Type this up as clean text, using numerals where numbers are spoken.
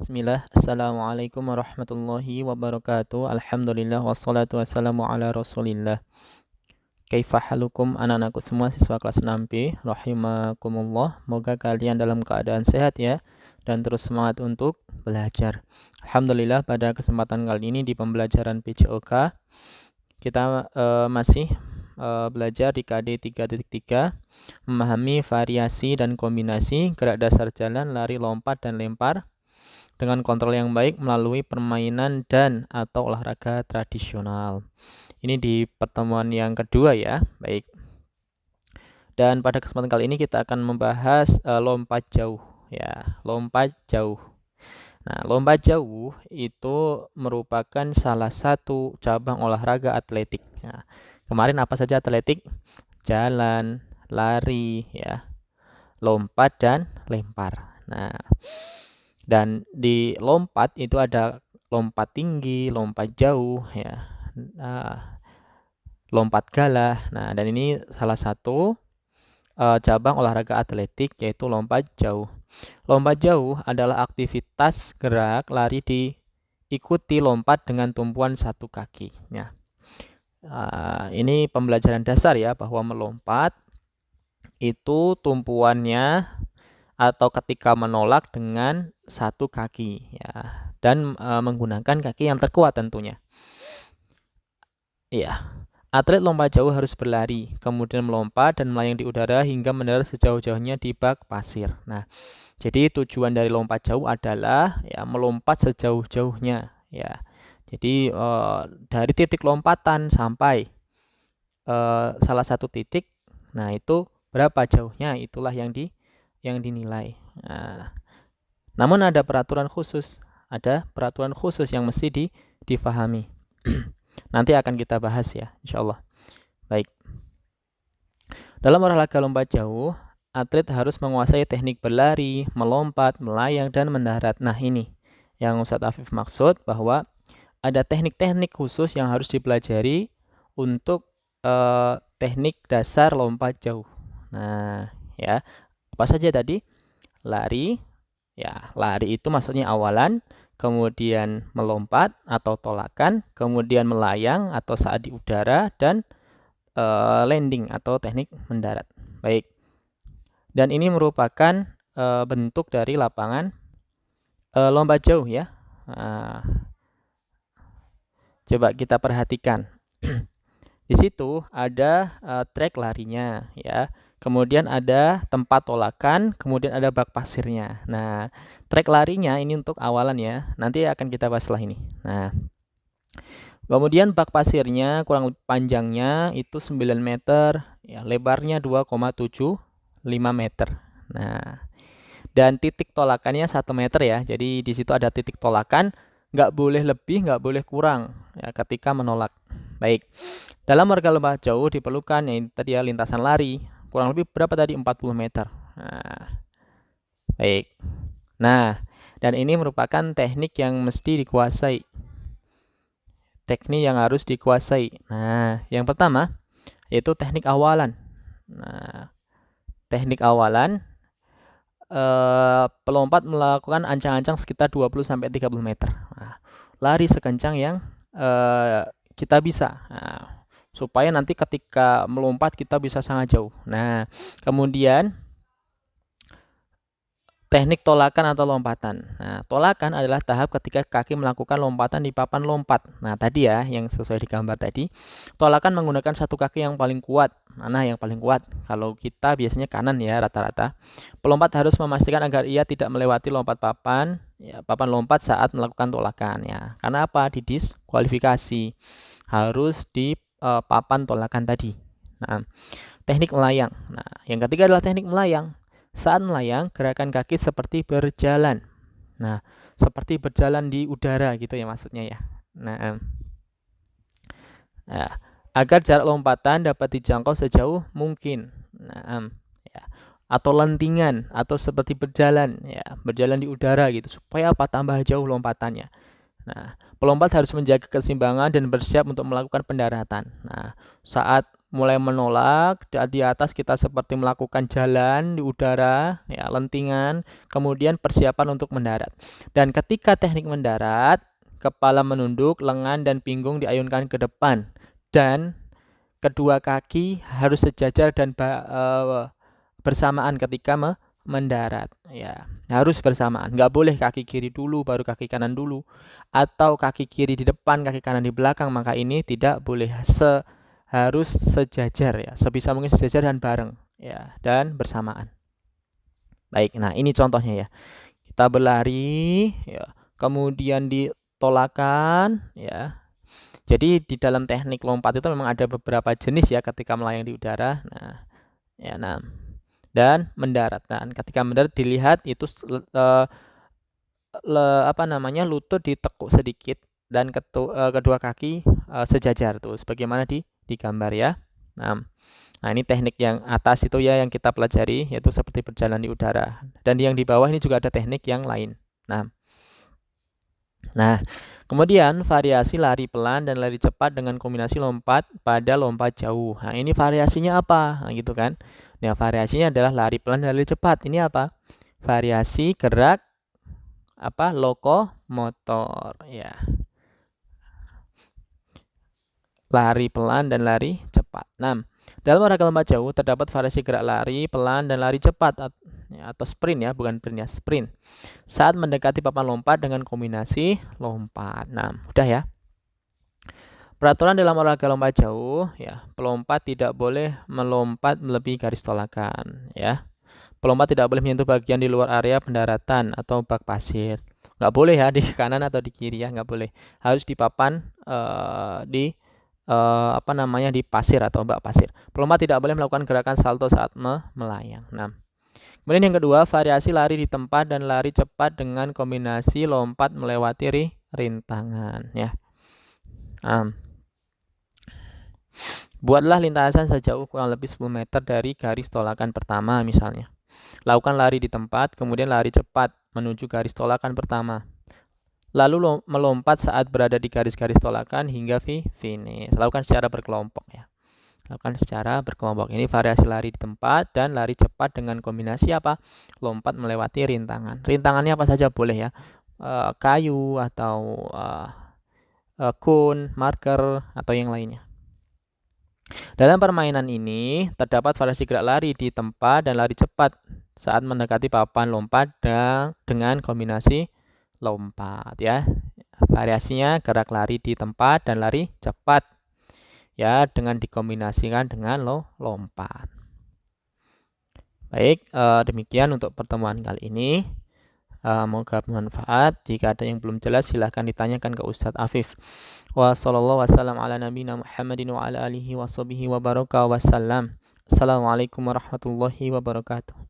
Bismillah, Assalamualaikum warahmatullahi wabarakatuh. Alhamdulillah, wassalatu wassalamu ala rasulillah. Kaifa halukum anak-anakku semua siswa kelas 6B, rahimakumullah. Moga kalian dalam keadaan sehat ya, dan terus semangat untuk belajar. Alhamdulillah, pada kesempatan kali ini di pembelajaran PJOK, kita masih belajar di KD 3.3, memahami variasi dan kombinasi gerak dasar jalan, lari, lompat, dan lempar dengan kontrol yang baik melalui permainan dan atau olahraga tradisional. Ini di pertemuan yang kedua ya. Baik. Dan pada kesempatan kali ini kita akan membahas lompat jauh ya, lompat jauh. Nah, lompat jauh itu merupakan salah satu cabang olahraga atletik. Nah, kemarin apa saja atletik? Jalan, lari ya, lompat dan lempar. Nah, dan di lompat itu ada lompat tinggi, lompat jauh, ya, lompat galah. Nah, dan ini salah satu cabang olahraga atletik yaitu lompat jauh. Lompat jauh adalah aktivitas gerak lari diikuti lompat dengan tumpuan satu kaki. Ya. Ini pembelajaran dasar ya, bahwa melompat itu tumpuannya atau ketika menolak dengan satu kaki ya, dan menggunakan kaki yang terkuat tentunya. Iya. Atlet lompat jauh harus berlari, kemudian melompat dan melayang di udara hingga mendarat sejauh-jauhnya di bak pasir. Nah, jadi tujuan dari lompat jauh adalah ya melompat sejauh-jauhnya ya. Jadi dari titik lompatan sampai salah satu titik, nah itu berapa jauhnya, itulah yang dinilai. Nah, namun ada peraturan khusus yang mesti difahami. Nanti akan kita bahas ya, insyaallah. Baik. Dalam olahraga lompat jauh, atlet harus menguasai teknik berlari, melompat, melayang, dan mendarat. Nah, ini yang Ustadz Afif maksud, bahwa ada teknik-teknik khusus yang harus dipelajari untuk teknik dasar lompat jauh. Nah, ya, apa saja tadi? Lari, ya, lari itu maksudnya awalan, kemudian melompat atau tolakan, kemudian melayang atau saat di udara, dan landing atau teknik mendarat. Baik. Dan ini merupakan bentuk dari lapangan lompat jauh ya. Coba kita perhatikan. Di situ ada trek larinya ya. Kemudian ada tempat tolakan, kemudian ada bak pasirnya. Nah, trek larinya ini untuk awalan ya. Nanti akan kita bahas setelah ini. Nah, kemudian bak pasirnya kurang lebih panjangnya itu 9 meter, ya, lebarnya 2,75 meter. Nah, dan titik tolakannya 1 meter ya. Jadi di situ ada titik tolakan, nggak boleh lebih, nggak boleh kurang ya ketika menolak. Baik. Dalam olahraga lompat jauh diperlukan yang tadi ya, lintasan lari kurang lebih berapa tadi, 40 meter. Nah, baik. Nah, dan ini merupakan teknik yang mesti dikuasai. Teknik yang harus dikuasai. Nah, yang pertama yaitu teknik awalan. Nah, teknik awalan pelompat melakukan ancang-ancang sekitar 20-30 meter. Nah, lari sekencang yang kita bisa. Nah, supaya nanti ketika melompat kita bisa sangat jauh. Nah, kemudian teknik tolakan atau lompatan. Nah, tolakan adalah tahap ketika kaki melakukan lompatan di papan lompat. Nah, tadi ya yang sesuai di gambar tadi. Tolakan menggunakan satu kaki yang paling kuat. Mana yang paling kuat? Kalau kita biasanya kanan ya rata-rata. Pelompat harus memastikan agar ia tidak melewati lompat papan, ya, papan lompat saat melakukan tolakan ya. Karena apa? Didiskualifikasi. Harus di papan tolakan tadi. Nah, teknik melayang. Nah, yang ketiga adalah teknik melayang. Saat melayang, gerakan kaki seperti berjalan. Nah, seperti berjalan di udara gitu ya maksudnya ya. Nah, agar jarak lompatan dapat dijangkau sejauh mungkin. Nah, ya. Atau lentingan atau seperti berjalan ya, berjalan di udara gitu supaya apa? Tambah jauh lompatannya. Nah, pelompat harus menjaga keseimbangan dan bersiap untuk melakukan pendaratan. Nah, saat mulai menolak, di atas kita seperti melakukan jalan di udara, ya, lentingan, kemudian persiapan untuk mendarat. Dan ketika teknik mendarat, kepala menunduk, lengan dan pinggung diayunkan ke depan, dan kedua kaki harus sejajar dan bersamaan ketika mendarat. Ya, harus bersamaan. Nggak boleh kaki kiri dulu, baru kaki kanan dulu, atau kaki kiri di depan, kaki kanan di belakang. Maka ini tidak boleh. Harus sejajar, ya, sebisa mungkin sejajar dan bareng, ya, dan bersamaan. Baik, nah ini contohnya ya. Kita berlari, ya, kemudian ditolakan, ya. Jadi di dalam teknik lompat itu memang ada beberapa jenis ya ketika melayang di udara. Nah, ya, dan mendarat. Nah, ketika mendarat dilihat itu lutut ditekuk sedikit dan kedua kaki sejajar tuh sebagaimana di gambar ya. Nah, ini teknik yang atas itu ya yang kita pelajari, yaitu seperti berjalan di udara. Dan yang di bawah ini juga ada teknik yang lain. Nah, kemudian variasi lari pelan dan lari cepat dengan kombinasi lompat pada lompat jauh. Nah, ini variasinya apa? Nah, gitu kan. Nah, variasinya adalah lari pelan dan lari cepat. Ini apa? Variasi gerak lokomotor, ya. Lari pelan dan lari cepat. Nah, dalam olahraga lompat jauh terdapat variasi gerak lari pelan dan lari cepat atau sprint ya, bukan sprint ya, sprint. Saat mendekati papan lompat dengan kombinasi lompat. Nah, udah ya. Peraturan dalam olahraga lompat jauh ya, pelompat tidak boleh melompat melebihi garis tolakan ya. Pelompat tidak boleh menyentuh bagian di luar area pendaratan atau bak pasir. Nggak boleh ya di kanan atau di kiri ya, nggak boleh. Harus di papan di pasir atau bak pasir. Pelompat tidak boleh melakukan gerakan salto saat melayang. Nah, kemudian yang kedua, variasi lari di tempat dan lari cepat dengan kombinasi lompat melewati rintangan ya. Buatlah lintasan sejauh kurang lebih 10 meter dari garis tolakan pertama misalnya. Lakukan lari di tempat, kemudian lari cepat menuju garis tolakan pertama. Lalu melompat saat berada di garis-garis tolakan hingga finish. Lakukan secara berkelompok ya. Lakukan secara berkelompok. Ini variasi lari di tempat dan lari cepat dengan kombinasi apa? Lompat melewati rintangan. Rintangannya apa saja boleh ya. Kayu atau cone, marker atau yang lainnya. Dalam permainan ini terdapat variasi gerak lari di tempat dan lari cepat saat mendekati papan lompat dengan kombinasi lompat ya. Variasinya gerak lari di tempat dan lari cepat ya dengan dikombinasikan dengan lompat. Baik, demikian untuk pertemuan kali ini. Semoga bermanfaat. Jika ada yang belum jelas silahkan ditanyakan ke Ustadz Afif. Wa sallallahu wasallam ala nabiyina Muhammadin wa ala alihi wa sahbihi wa baraka wa sallam. Assalamualaikum warahmatullahi wabarakatuh.